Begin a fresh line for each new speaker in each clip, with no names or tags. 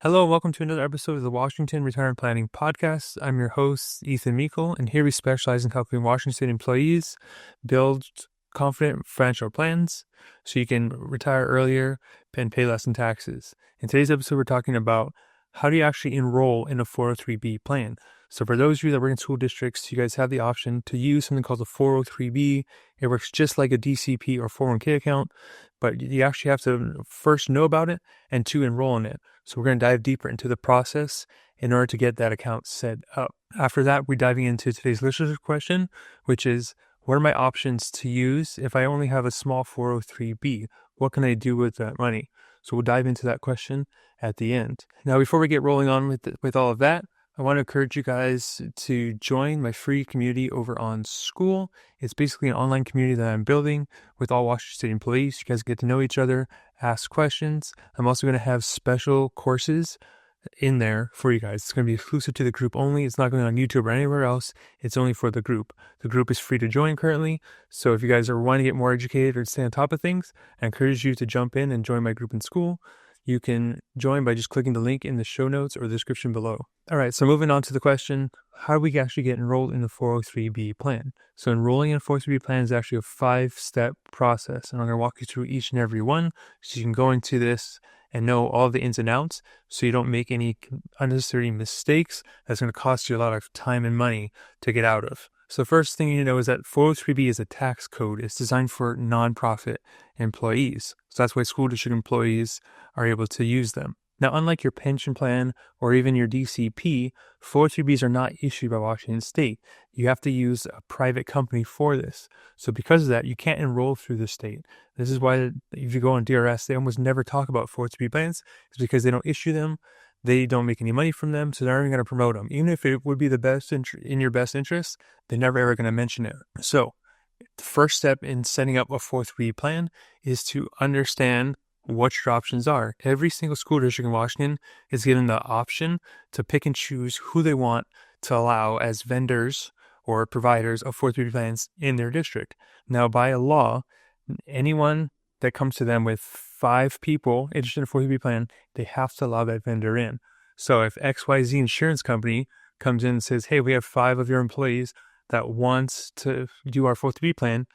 Hello, and welcome to another episode of the Washington Retirement Planning Podcast. I'm your host, Ethan Meikle, and here we specialize in helping Washington State employees build confident financial plans so you can retire earlier and pay less in taxes. In today's episode, we're talking about how do you actually enroll in a 403B plan. So for those of you that work in school districts, you guys have the option to use something called a 403B. It works just like a DCP or 401k account, but you actually have to first know about it and to enroll in it. So we're going to dive deeper into the process in order to get that account set up. After that, we're diving into today's listener question, which is, what are my options to use if I only have a small 403B? What can I do with that money? So we'll dive into that question at the end. Now, before we get rolling on with all of that, I want to encourage you guys to join my free community over on School. It's basically an online community that I'm building with all Washington State employees. You guys get to know each other, ask questions. I'm also going to have special courses in there for you guys. It's going to be exclusive to the group only. It's not going on YouTube or anywhere else. It's only for the group. The group is free to join currently. So if you guys are wanting to get more educated or stay on top of things, I encourage you to jump in and join my group in School. You can join by just clicking the link in the show notes or the description below. All right, so moving on to the question, how do we actually get enrolled in the 403B plan? So enrolling in a 403B plan is actually a 5-step process, and I'm going to walk you through each and every one so you can go into this and know all the ins and outs so you don't make any unnecessary mistakes that's going to cost you a lot of time and money to get out of. So the first thing you need to know is that 403B is a tax code. It's designed for nonprofit employees. So that's why school district employees are able to use them. Now, unlike your pension plan or even your DCP, 403Bs are not issued by Washington State. You have to use a private company for this. So because of that, you can't enroll through the state. This is why if you go on DRS, they almost never talk about 403B plans. It's because they don't issue them. They don't make any money from them, so they're not even going to promote them. Even if it would be the best in your best interest, they're never ever going to mention it. So the first step in setting up a 403B plan is to understand what your options are. Every single school district in Washington is given the option to pick and choose who they want to allow as vendors or providers of 403B plans in their district. Now, by a law, anyone that comes to them with 5 people interested in a 403B plan, they have to allow that vendor in. So if XYZ Insurance Company comes in and says, hey, we have 5 of your employees that wants to do our 403B plan,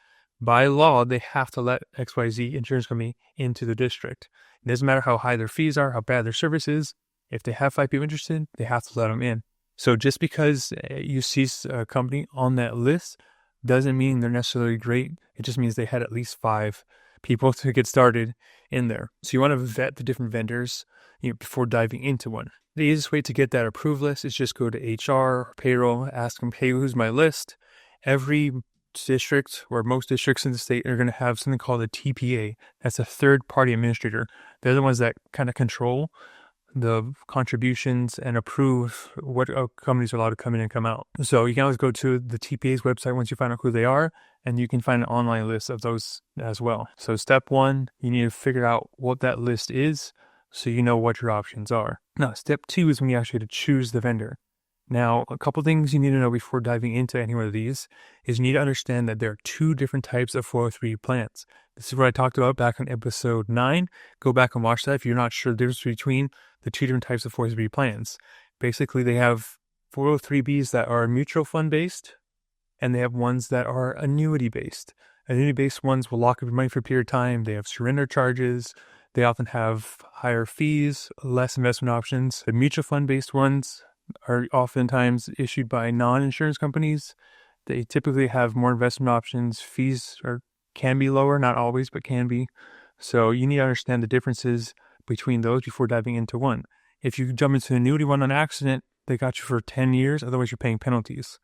by law, they have to let XYZ Insurance Company into the district. It doesn't matter how high their fees are, how bad their service is. If they have 5 people interested, they have to let them in. So just because you see a company on that list doesn't mean they're necessarily great. It just means they had at least 5 people to get started in there. So you want to vet the different vendors before diving into one. The easiest way to get that approved list is just go to HR or Payroll, ask them, hey, who's my list? Every district or most districts in the state are going to have something called a TPA. That's a third-party administrator. They're the ones that kind of control the contributions and approve what companies are allowed to come in and come out. So you can always go to the TPA's website once you find out who they are, and you can find an online list of those as well. So step 1, you need to figure out what that list is so you know what your options are. Now, step 2 is when you actually have to choose the vendor. Now, a couple things you need to know before diving into any one of these is you need to understand that there are 2 different types of 403 plans. This is what I talked about back on episode 9. Go back and watch that if you're not sure the difference between the 2 different types of 403 plans. Basically, they have 403Bs that are mutual fund based, and they have ones that are annuity-based. Annuity-based ones will lock up your money for a period of time. They have surrender charges. They often have higher fees, less investment options. The mutual fund-based ones are oftentimes issued by non-insurance companies. They typically have more investment options. Fees can be lower, not always, but can be. So you need to understand the differences between those before diving into one. If you jump into an annuity one on accident, they got you for 10 years. Otherwise, you're paying penalties.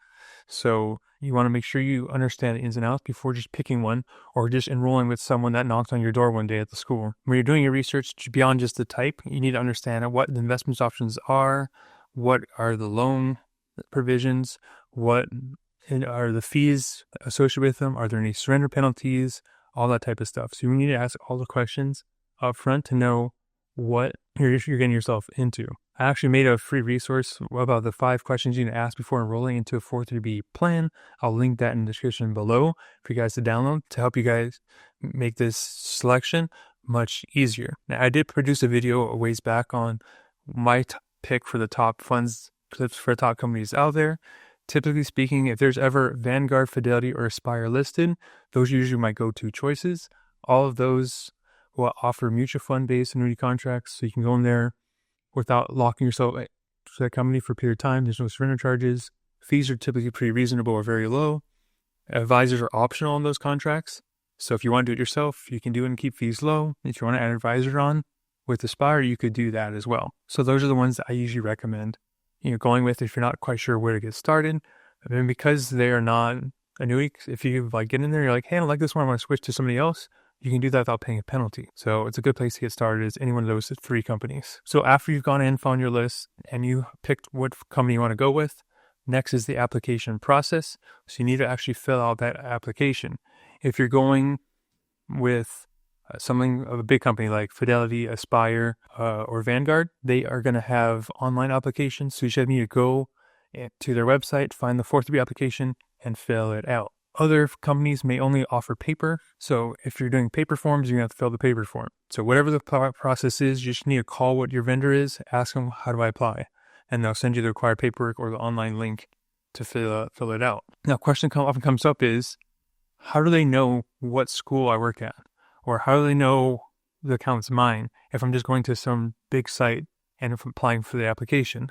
So you want to make sure you understand the ins and outs before just picking one or just enrolling with someone that knocks on your door one day at the school. When you're doing your research beyond just the type, you need to understand what the investment options are. What are the loan provisions? What are the fees associated with them? Are there any surrender penalties? All that type of stuff. So you need to ask all the questions up front to know what you're getting yourself into. I actually made a free resource about the 5 questions you need to ask before enrolling into a 403B plan. I'll link that in the description below for you guys to download to help you guys make this selection much easier. Now, I did produce a video a ways back on my pick for the top funds clips for top companies out there. Typically speaking, if there's ever Vanguard, Fidelity, or Aspire listed, those are usually my go-to choices. All of those will offer mutual fund-based annuity contracts, so you can go in there without locking yourself to that company for a period of time. There's no surrender charges. Fees are typically pretty reasonable or very low. Advisors are optional on those contracts. So if you want to do it yourself, you can do it and keep fees low. If you want to add an advisor on with Aspire, you could do that as well. So those are the ones that I usually recommend going with if you're not quite sure where to get started. And because they are not annuity, if you get in there, you're like, hey, I don't like this one, I want to switch to somebody else, you can do that without paying a penalty. So it's a good place to get started is any one of those 3 companies. So after you've gone in, found your list, and you picked what company you want to go with, next is the application process. So you need to actually fill out that application. If you're going with something of a big company like Fidelity, Aspire, or Vanguard, they are going to have online applications. So you should need to go to their website, find the 403 application, and fill it out. Other companies may only offer paper. So if you're doing paper forms, you're going to have to fill the paper form. So whatever the process is, you just need to call what your vendor is, ask them, how do I apply? And they'll send you the required paperwork or the online link to fill it out. Now, a question often comes up is, how do they know what school I work at? Or how do they know the account's mine if I'm just going to some big site and if I'm applying for the application?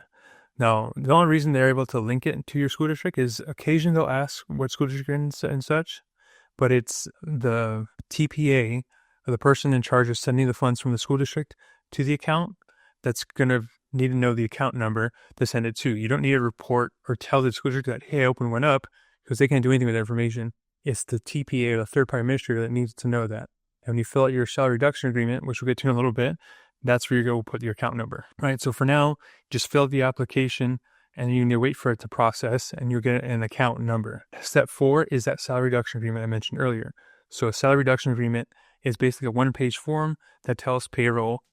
Now, the only reason they're able to link it to your school district is occasionally they'll ask what school district you're in and such, but it's the TPA, or the person in charge of sending the funds from the school district to the account, that's going to need to know the account number to send it to. You don't need to report or tell the school district that, hey, I opened one up, because they can't do anything with that information. It's the TPA, or the third-party administrator, that needs to know that. And when you fill out your salary reduction agreement, which we'll get to in a little bit, that's where you're going to put your account number, right? So for now, just fill out the application and you need to wait for it to process and you'll get an account number. Step 4 is that salary reduction agreement I mentioned earlier. So a salary reduction agreement is basically a 1-page form that tells payroll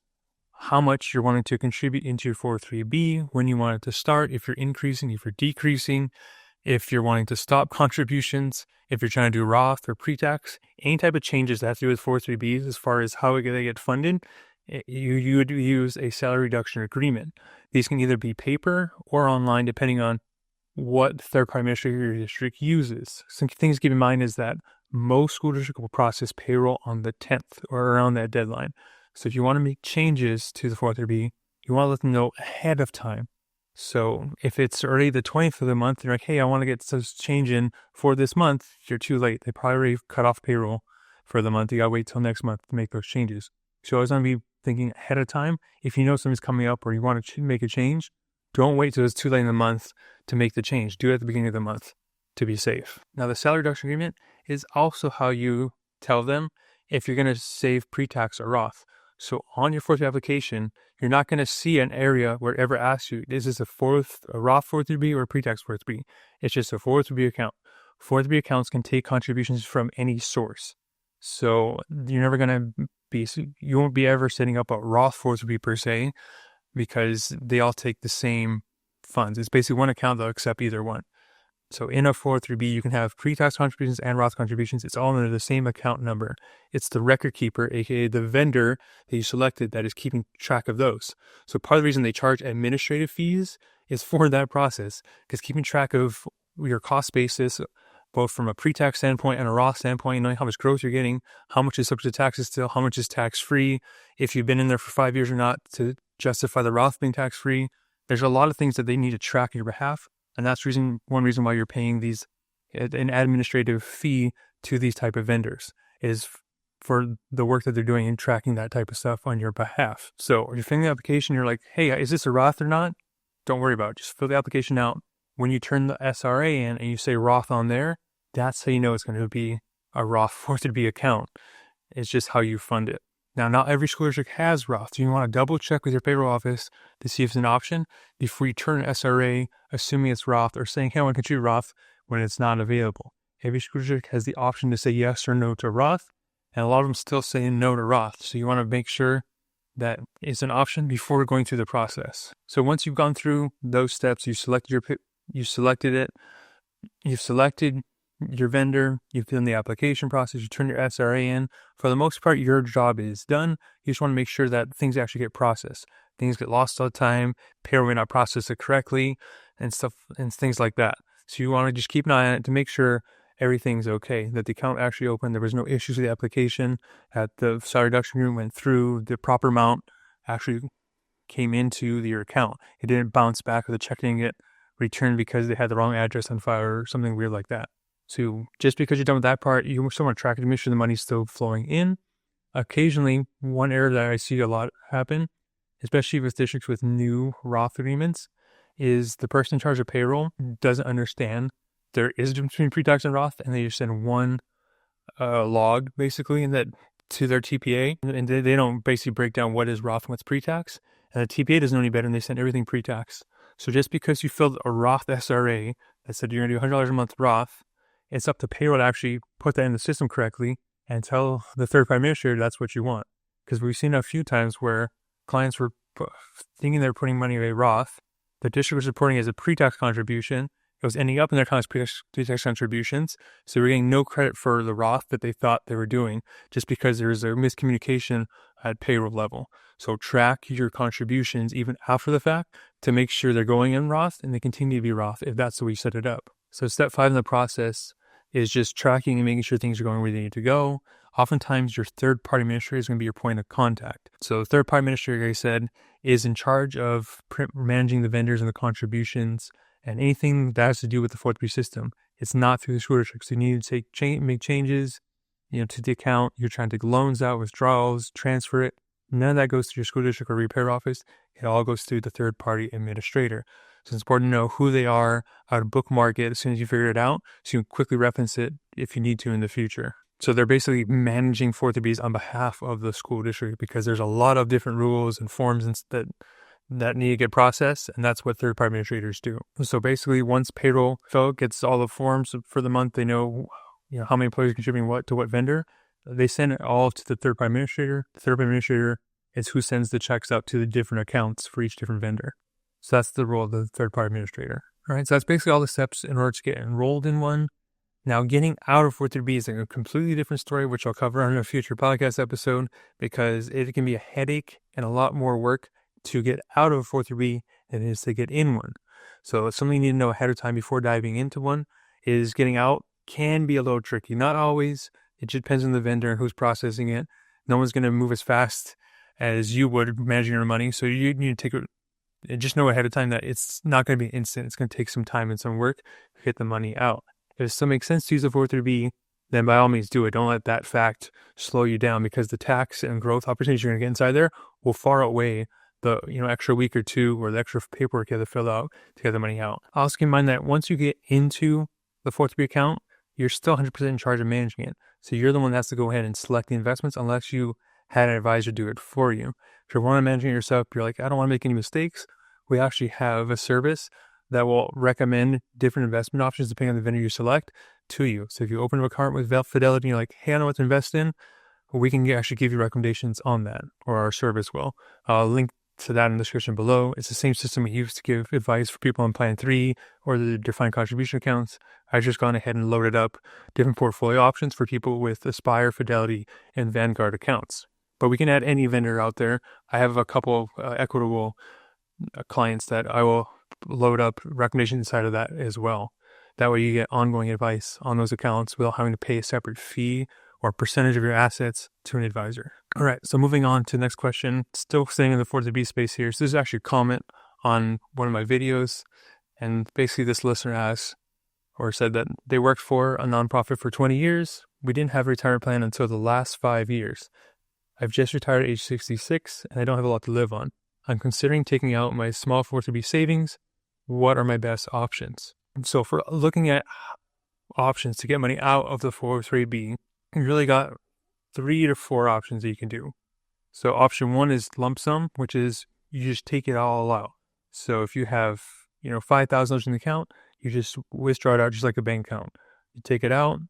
how much you're wanting to contribute into your 403B, when you want it to start, if you're increasing, if you're decreasing, if you're wanting to stop contributions, if you're trying to do Roth or pre-tax, any type of changes that have to do with 403Bs as far as how they get funded, you would use a salary reduction agreement. These can either be paper or online, depending on what third-party administrator your district uses. Some things to keep in mind is that most school districts will process payroll on the 10th or around that deadline. So if you want to make changes to the 403B, you want to let them know ahead of time. So if it's already the 20th of the month, you're like, hey, I want to get this change in for this month, you're too late. They probably already cut off payroll for the month. You got to wait till next month to make those changes. So you always want to be thinking ahead of time. If you know something's coming up or you want to make a change, don't wait till it's too late in the month to make the change. Do it at the beginning of the month to be safe. Now, the salary reduction agreement is also how you tell them if you're going to save pre-tax or Roth. So on your 403 application, you're not going to see an area where it ever asks you, is this a Roth 403B or a pre-tax 403B? It's just a 403B account. 403B accounts can take contributions from any source. So you're never going to you won't be ever setting up a Roth 403B per se, because they all take the same funds. It's basically one account, they'll accept either one. So in a 403B, you can have pre-tax contributions and Roth contributions. It's all under the same account number. It's the record keeper, aka the vendor that you selected, that is keeping track of those. So part of the reason they charge administrative fees is for that process, because keeping track of your cost basis, both from a pre-tax standpoint and a Roth standpoint, knowing how much growth you're getting, how much is subject to taxes still, how much is tax-free, if you've been in there for 5 years or not to justify the Roth being tax-free. There's a lot of things that they need to track on your behalf. And that's one reason why you're paying an administrative fee to these type of vendors, is for the work that they're doing in tracking that type of stuff on your behalf. So when you're filling the application, you're like, hey, is this a Roth or not? Don't worry about it. Just fill the application out. When you turn the SRA in and you say Roth on there, that's how you know it's going to be a Roth 403B account. It's just how you fund it. Now, not every school district has Roth, so you want to double check with your payroll office to see if it's an option before you turn an SRA, assuming it's Roth, or saying, hey, I want to contribute Roth when it's not available. Every school district has the option to say yes or no to Roth, and a lot of them still say no to Roth. So you want to make sure that it's an option before going through the process. So once you've gone through those steps, you've selected your vendor, you fill in the application process, you turn your SRA in. For the most part, your job is done. You just want to make sure that things actually get processed. Things get lost all the time, payroll may not process it correctly, and stuff and things like that. So you want to just keep an eye on it to make sure everything's okay, that the account actually opened, there was no issues with the application, that the salary reduction agreement went through, the proper amount actually came into your account. It didn't bounce back, or the check didn't get returned because they had the wrong address on file or something weird like that. So just because you're done with that part, you still want to track it to make sure the money's still flowing in. Occasionally, one error that I see a lot happen, especially with districts with new Roth agreements, is the person in charge of payroll doesn't understand there is a difference between pre-tax and Roth, and they just send one log basically in that to their TPA, and they don't basically break down what is Roth and what's pre-tax, and the TPA doesn't know any better, and they send everything pre-tax. So just because you filled a Roth SRA that said you're going to do $100 a month Roth, it's up to payroll to actually put that in the system correctly and tell the third-party administrator that's what you want. Because we've seen a few times where clients were thinking they're putting money away Roth, the district was reporting as a pre-tax contribution. It was ending up in their client's pre-tax contributions, so we're getting no credit for the Roth that they thought they were doing just because there was a miscommunication at payroll level. So track your contributions even after the fact to make sure they're going in Roth and they continue to be Roth if that's the way you set it up. So step 5 in the process is just tracking and making sure things are going where they need to go. Oftentimes, your third-party administrator is going to be your point of contact. So the third-party administrator, like I said, is in charge of managing the vendors and the contributions and anything that has to do with the 403 system. It's not through the school district. So you need to make changes, to the account. You're trying to take loans out, withdrawals, transfer it. None of that goes to your school district or repair office. It all goes through the third-party administrator. So it's important to know who they are, how to bookmark it as soon as you figure it out, so you can quickly reference it if you need to in the future. So they're basically managing 403Bs on behalf of the school district because there's a lot of different rules and forms that need to get processed, and that's what third-party administrators do. So basically, once payroll gets all the forms for the month, they know how many employees are contributing what to what vendor. They send it all to the third-party administrator. The third-party administrator is who sends the checks out to the different accounts for each different vendor. So that's the role of the third-party administrator. All right, so that's basically all the steps in order to get enrolled in one. Now, getting out of 403B is a completely different story, which I'll cover on a future podcast episode, because it can be a headache and a lot more work to get out of 403B than it is to get in one. So something you need to know ahead of time before diving into one is getting out can be a little tricky. Not always. It just depends on the vendor and who's processing it. No one's going to move as fast as you would managing your money. So you need to take it. And just know ahead of time that it's not going to be instant. It's going to take some time and some work to get the money out. If it still makes sense to use a 403B, then by all means do it. Don't let that fact slow you down, because the tax and growth opportunities you're going to get inside there will far outweigh the extra week or two or the extra paperwork you have to fill out to get the money out. Also keep in mind that once you get into the 403B account, you're still 100% in charge of managing it. So you're the one that has to go ahead and select the investments unless you had an advisor do it for you. If you're wanting to manage it yourself, you're like, I don't want to make any mistakes. We actually have a service that will recommend different investment options depending on the vendor you select to you. So if you open an account with Fidelity and you're like, hey, I don't know what to invest in, we can actually give you recommendations on that, or our service will. I'll link to that in the description below. It's the same system we use to give advice for people on Plan 3 or the defined contribution accounts. I've just gone ahead and loaded up different portfolio options for people with Aspire, Fidelity, and Vanguard accounts. But we can add any vendor out there. I have a couple of Equitable clients that I will load up recommendations inside of that as well. That way you get ongoing advice on those accounts without having to pay a separate fee or percentage of your assets to an advisor. All right, so moving on to the next question. Still staying in the 403B space here. So this is actually a comment on one of my videos. And basically this listener asked or said that they worked for a nonprofit for 20 years. We didn't have a retirement plan until the last 5 years. I've just retired at age 66 and I don't have a lot to live on. I'm considering taking out my small 403B savings. What are my best options? So for looking at options to get money out of the 403B, you really got 3 to 4 options that you can do. So option 1 is lump sum, which is you just take it all out. So if you have, $5,000 in the account, you just withdraw it out just like a bank account. You take it out.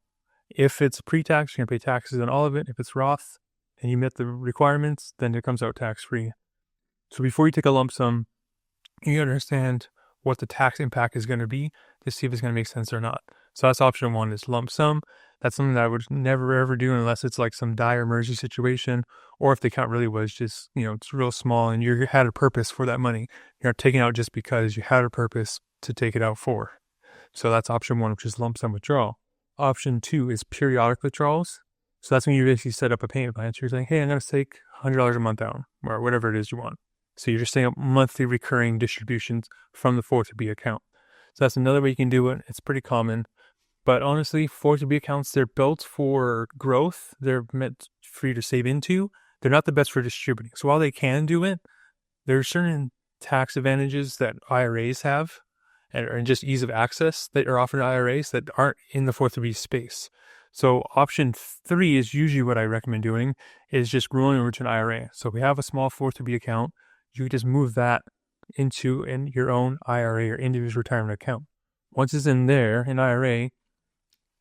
If it's pre-tax, you're going to pay taxes on all of it. If it's Roth and you met the requirements, then it comes out tax-free. So before you take a lump sum, you understand what the tax impact is going to be to see if it's going to make sense or not. So that's option one, is lump sum. That's something that I would never ever do unless it's like some dire emergency situation, or if the account really was just, it's real small and you had a purpose for that money. You're not taking out just because you had a purpose to take it out for. So that's option one, which is lump sum withdrawal. Option two is periodic withdrawals. So that's when you basically set up a payment plan. So you're saying, hey, I'm going to take $100 a month out, or whatever it is you want. So you're just setting up monthly recurring distributions from the 403B account. So that's another way you can do it. It's pretty common. But honestly, 403B accounts, they're built for growth. They're meant for you to save into. They're not the best for distributing. So while they can do it, there are certain tax advantages that IRAs have, and just ease of access that are offered to IRAs that aren't in the 403B space. So option 3 is usually what I recommend doing, is just rolling over to an IRA. So if we have a small 403B account, you just move that into your own IRA or individual retirement account. Once it's in there, an IRA,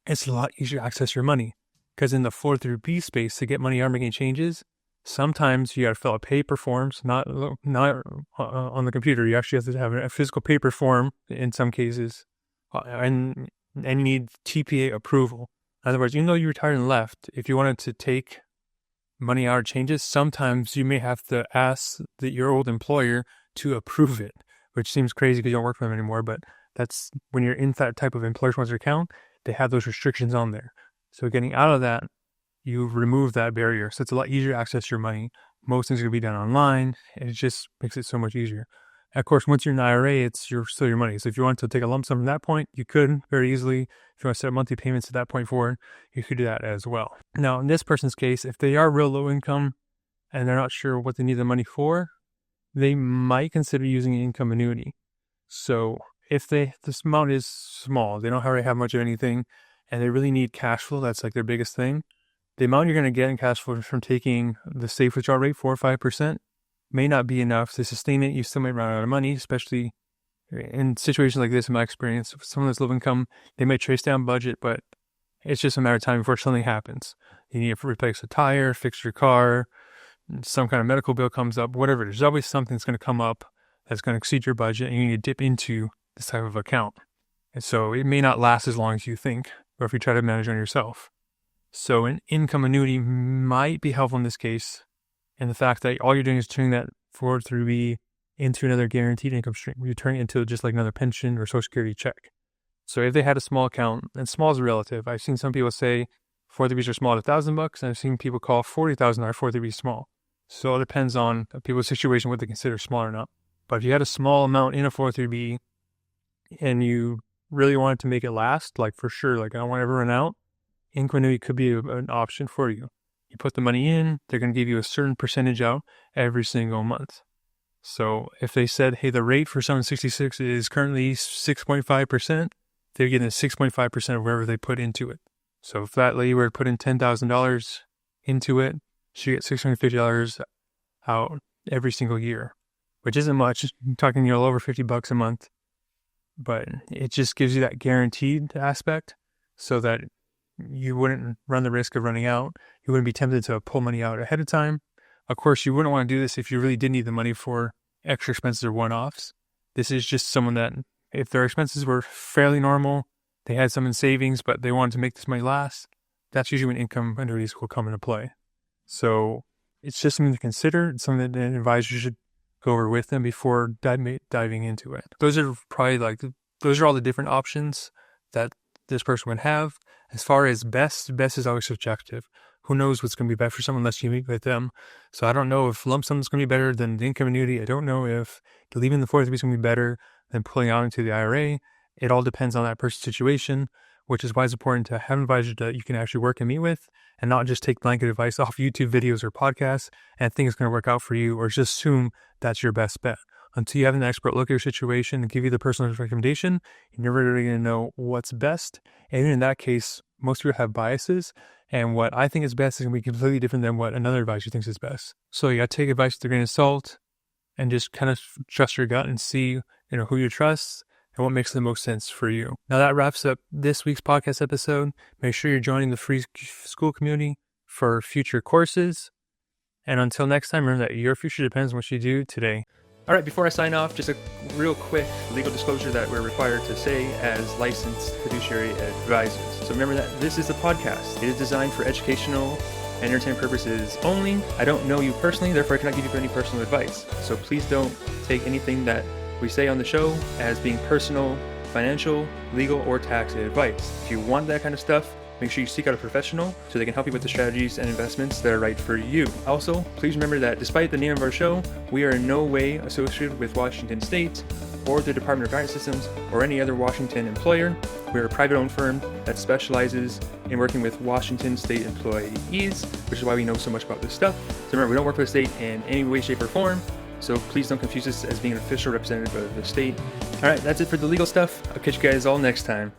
it's a lot easier to access your money, because in the 403B space, to get money out making changes, sometimes you got to fill out paper forms, not on the computer. You actually have to have a physical paper form in some cases, and you need TPA approval. In other words, even though you retired and left, if you wanted to take money out or changes, sometimes you may have to ask your old employer to approve it, which seems crazy because you don't work for them anymore, but that's when you're in that type of employer-sponsored account, they have those restrictions on there. So getting out of that, you remove that barrier. So it's a lot easier to access your money. Most things are going to be done online, and it just makes it so much easier. Of course, once you're in an IRA, it's still your money. So if you want to take a lump sum from that point, you could very easily. If you want to set up monthly payments at that point forward, you could do that as well. Now, in this person's case, if they are real low income and they're not sure what they need the money for, they might consider using an income annuity. So if this amount is small, they don't already have much of anything, and they really need cash flow, that's like their biggest thing. The amount you're going to get in cash flow from taking the safe withdrawal rate, 4 or 5%, may not be enough to sustain it. You still might run out of money, especially in situations like this. In my experience, if someone that's low income, they may trace down budget, but it's just a matter of time before something happens. You need to replace a tire, fix your car, some kind of medical bill comes up, whatever it is. There's always something that's going to come up that's going to exceed your budget, and you need to dip into this type of account. And so it may not last as long as you think, or if you try to manage on yourself. So an income annuity might be helpful in this case, and the fact that all you're doing is turning that 403B into another guaranteed income stream. You're turning it into just like another pension or Social Security check. So if they had a small account, and small is relative. I've seen some people say 403Bs are small at $1,000, and I've seen people call $40,000 403B small. So it depends on people's situation, what they consider small or not. But if you had a small amount in a 403B and you really wanted to make it last, like for sure, like I don't want to ever run out, income annuity could be an option for you. You put the money in, they're going to give you a certain percentage out every single month. So if they said, hey, the rate for 766 is currently 6.5%, they're getting 6.5% of wherever they put into it. So if that lady were to put in $10,000 into it, she gets $650 out every single year, which isn't much. I'm talking, a little over $50 a month, but it just gives you that guaranteed aspect so that you wouldn't run the risk of running out. You wouldn't be tempted to pull money out ahead of time. Of course, you wouldn't want to do this if you really did need the money for extra expenses or one-offs. This is just someone that, if their expenses were fairly normal, they had some in savings, but they wanted to make this money last, that's usually when income annuities will come into play. So it's just something to consider. It's something that an advisor should go over with them before diving into it. Those are all the different options that this person would have. As far as best is always subjective. Who knows what's going to be better for someone unless you meet with them. So I don't know if lump sum is going to be better than the income annuity. I don't know if leaving the 403B is going to be better than pulling out into the IRA. It all depends on that person's situation, which is why it's important to have an advisor that you can actually work and meet with, and not just take blanket advice off YouTube videos or podcasts and think it's going to work out for you, or just assume that's your best bet. Until you have an expert look at your situation and give you the personal recommendation, you're never really going to know what's best. And even in that case, most people have biases, and what I think is best is going to be completely different than what another advisor thinks is best. So you got to take advice with a grain of salt and just kind of trust your gut and see, who you trust and what makes the most sense for you. Now that wraps up this week's podcast episode. Make sure you're joining the free school community for future courses. And until next time, remember that your future depends on what you do today. All right, before I sign off, just a real quick legal disclosure that we're required to say as licensed fiduciary advisors. So remember that this is a podcast. It is designed for educational and entertainment purposes only. I don't know you personally, therefore I cannot give you any personal advice. So please don't take anything that we say on the show as being personal, financial, legal, or tax advice. If you want that kind of stuff, make sure you seek out a professional so they can help you with the strategies and investments that are right for you. Also, please remember that despite the name of our show, we are in no way associated with Washington State or the Department of Guidance Systems or any other Washington employer. We're a private-owned firm that specializes in working with Washington State employees, which is why we know so much about this stuff. So remember, we don't work for the state in any way, shape, or form, so please don't confuse us as being an official representative of the state. All right, that's it for the legal stuff. I'll catch you guys all next time.